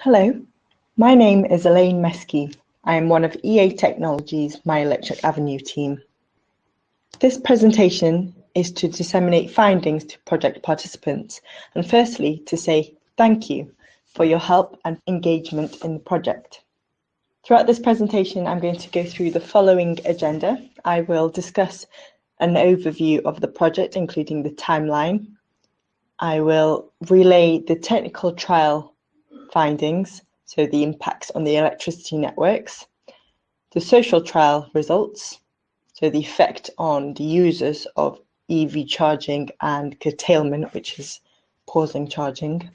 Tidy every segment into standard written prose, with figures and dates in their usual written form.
Hello, my name is Elaine Meskey. I am one of EA Technology's My Electric Avenue team. This presentation is to disseminate findings to project participants and firstly to say thank you for your help and engagement in the project. Throughout this presentation, I'm going to go through the following agenda. I will discuss an overview of the project, including the timeline. I will relay the technical trial findings, so the impacts on the electricity networks, the social trial results, so the effect on the users of EV charging and curtailment, which is pausing charging,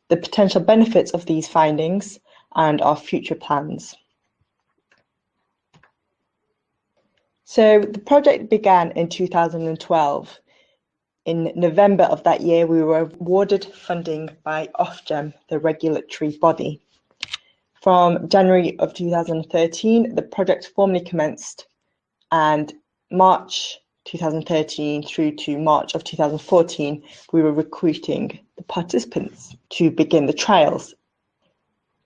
the potential benefits of these findings, and our future plans. So the project began in 2012. In November of that year, we were awarded funding by Ofgem, the regulatory body. From January of 2013, the project formally commenced, and March 2013 through to March of 2014, we were recruiting the participants to begin the trials.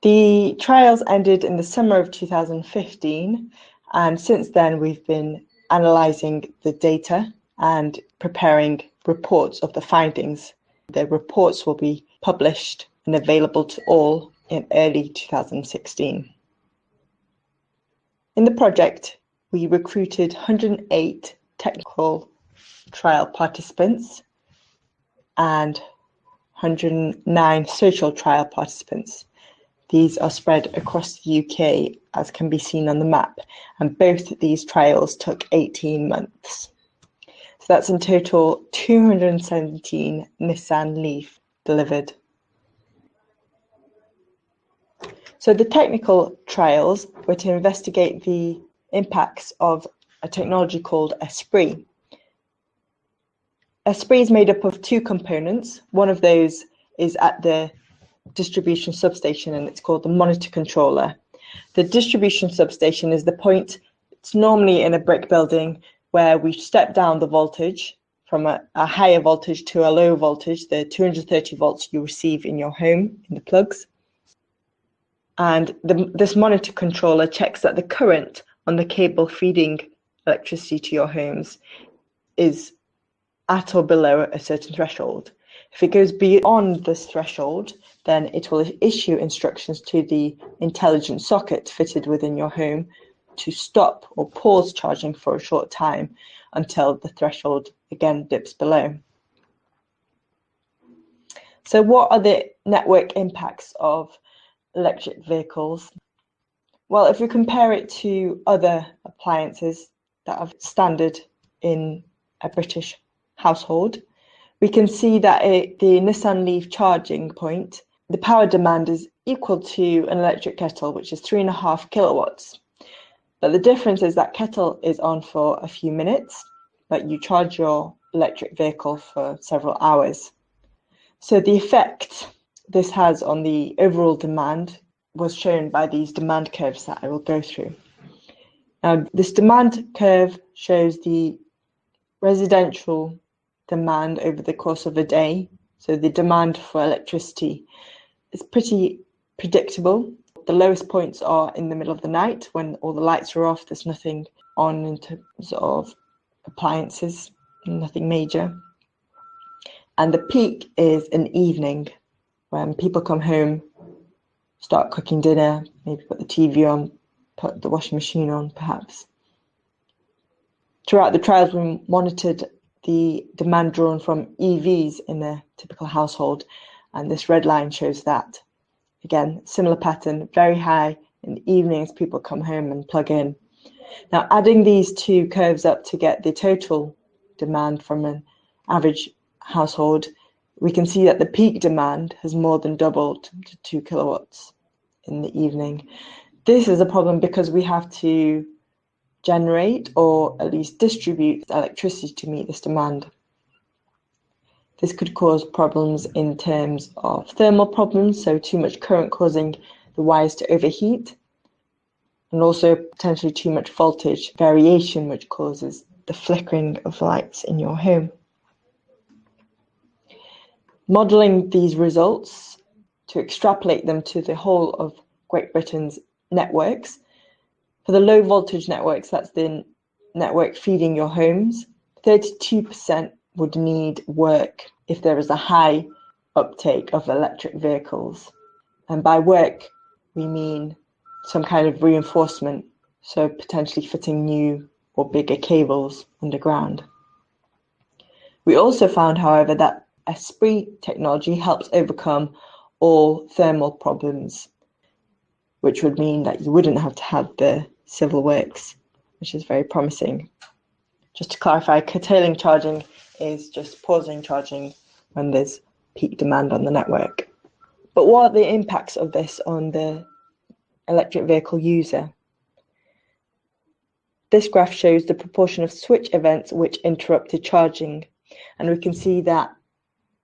The trials ended in the summer of 2015, and since then we've been analysing the data and preparing reports of the findings. The reports will be published and available to all in early 2016. In the project, we recruited 108 technical trial participants and 109 social trial participants. These are spread across the UK, as can be seen on the map, and both these trials took 18 months. So that's in total 217 Nissan Leaf delivered. So the technical trials were to investigate the impacts of a technology called Esprit. Esprit is made up of two components. One of those is at the distribution substation, and it's called the monitor controller. The distribution substation is the point, it's normally in a brick building, where we step down the voltage from a higher voltage to a low voltage, the 230 volts you receive in your home in the plugs. And this monitor controller checks that the current on the cable feeding electricity to your homes is at or below a certain threshold. If it goes beyond this threshold, then it will issue instructions to the intelligent socket fitted within your home to stop or pause charging for a short time until the threshold again dips below. So what are the network impacts of electric vehicles? Well, if we compare it to other appliances that are standard in a British household, we can see that the Nissan Leaf charging point, the power demand is equal to an electric kettle, which is 3.5 kilowatts. But the difference is that kettle is on for a few minutes, but you charge your electric vehicle for several hours. So the effect this has on the overall demand was shown by these demand curves that I will go through. Now, this demand curve shows the residential demand over the course of a day. So the demand for electricity is pretty predictable. The lowest points are in the middle of the night when all the lights are off, there's nothing on in terms of appliances, nothing major. And the peak is an evening when people come home, start cooking dinner, maybe put the TV on, put the washing machine on perhaps. Throughout the trials, we monitored the demand drawn from EVs in a typical household, and this red line shows that. Again, similar pattern, very high in the evenings, people come home and plug in. Now, adding these two curves up to get the total demand from an average household, we can see that the peak demand has more than doubled to 2 kilowatts in the evening. This is a problem because we have to generate or at least distribute electricity to meet this demand. This could cause problems in terms of thermal problems, so too much current causing the wires to overheat, and also potentially too much voltage variation, which causes the flickering of lights in your home. Modelling these results to extrapolate them to the whole of Great Britain's networks. For the low voltage networks, that's the network feeding your homes, 32% would need work if there is a high uptake of electric vehicles. And by work, we mean some kind of reinforcement, so potentially fitting new or bigger cables underground. We also found, however, that Esprit technology helps overcome all thermal problems, which would mean that you wouldn't have to have the civil works, which is very promising. Just to clarify, curtailing charging is just pausing charging when there's peak demand on the network. But what are the impacts of this on the electric vehicle user? This graph shows the proportion of switch events which interrupted charging, and we can see that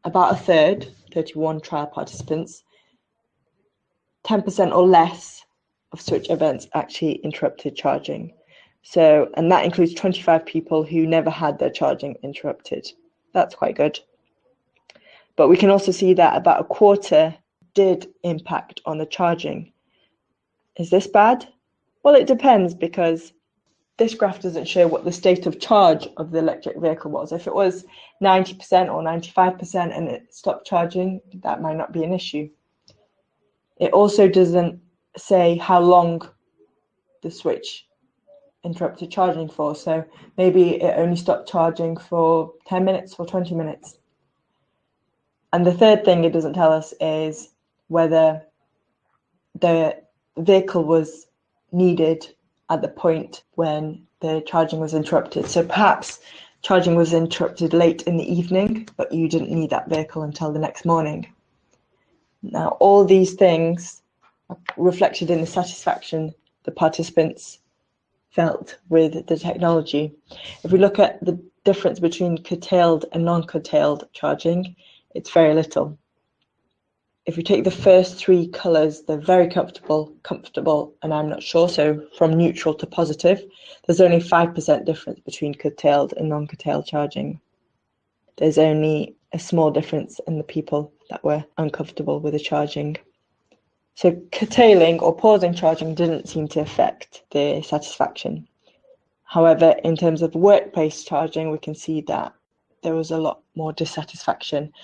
about a third, 31 trial participants, 10% or less of switch events actually interrupted charging. So, and that includes 25 people who never had their charging interrupted. That's quite good. But we can also see that about a quarter did impact on the charging. Is this bad? Well, it depends, because this graph doesn't show what the state of charge of the electric vehicle was. If it was 90% or 95% and it stopped charging, that might not be an issue. It also doesn't say how long the switch interrupted charging for. So maybe it only stopped charging for 10 minutes or 20 minutes. And the third thing it doesn't tell us is whether the vehicle was needed at the point when the charging was interrupted. So perhaps charging was interrupted late in the evening, but you didn't need that vehicle until the next morning. Now, all these things are reflected in the satisfaction the participants felt with the technology. If we look at the difference between curtailed and non-curtailed charging, it's very little. If we take the first three colours, they're very comfortable, and I'm not sure, so from neutral to positive, there's only 5% difference between curtailed and non-curtailed charging. There's only a small difference in the people that were uncomfortable with the charging. So curtailing or pausing charging didn't seem to affect the satisfaction. However, in terms of workplace charging, we can see that there was a lot more dissatisfaction.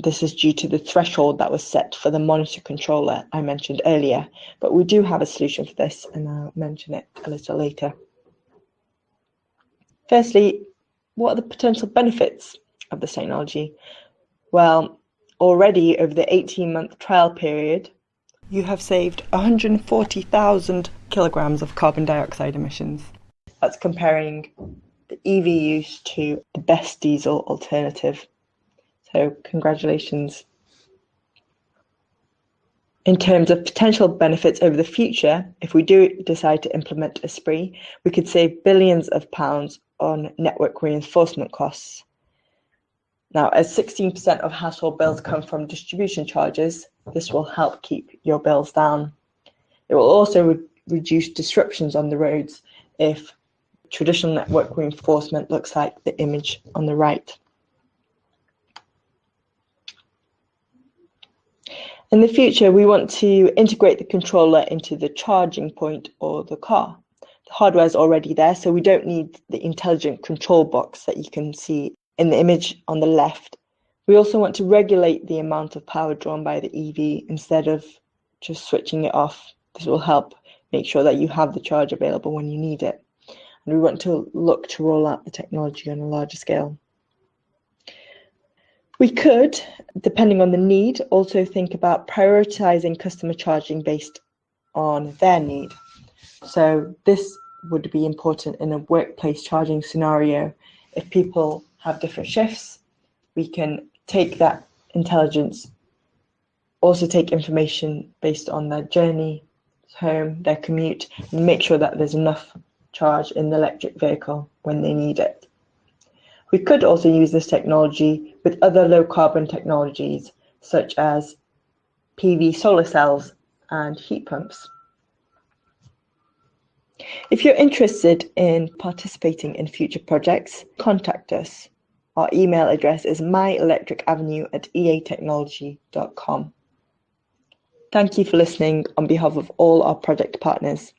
This is due to the threshold that was set for the monitor controller I mentioned earlier, but we do have a solution for this, and I'll mention it a little later. Firstly, what are the potential benefits of this technology? Well, already over the 18-month trial period, you have saved 140,000 kilograms of carbon dioxide emissions. That's comparing the EV use to the best diesel alternative. So congratulations. In terms of potential benefits over the future, if we do decide to implement Esprit, we could save billions of pounds on network reinforcement costs. Now, as 16% of household bills come from distribution charges, this will help keep your bills down. It will also reduce disruptions on the roads if traditional network reinforcement looks like the image on the right. In the future, we want to integrate the controller into the charging point or the car. The hardware is already there, so we don't need the intelligent control box that you can see in the image on the left. We also want to regulate the amount of power drawn by the EV instead of just switching it off. This will help make sure that you have the charge available when you need it. And we want to look to roll out the technology on a larger scale. We could, depending on the need, also think about prioritizing customer charging based on their need. So this would be important in a workplace charging scenario. If people have different shifts, we can take that intelligence, also take information based on their journey home, their commute, and make sure that there's enough charge in the electric vehicle when they need it. We could also use this technology with other low carbon technologies, such as PV solar cells and heat pumps. If you're interested in participating in future projects, contact us. Our email address is myelectricavenue@eatechnology.com. Thank you for listening on behalf of all our project partners.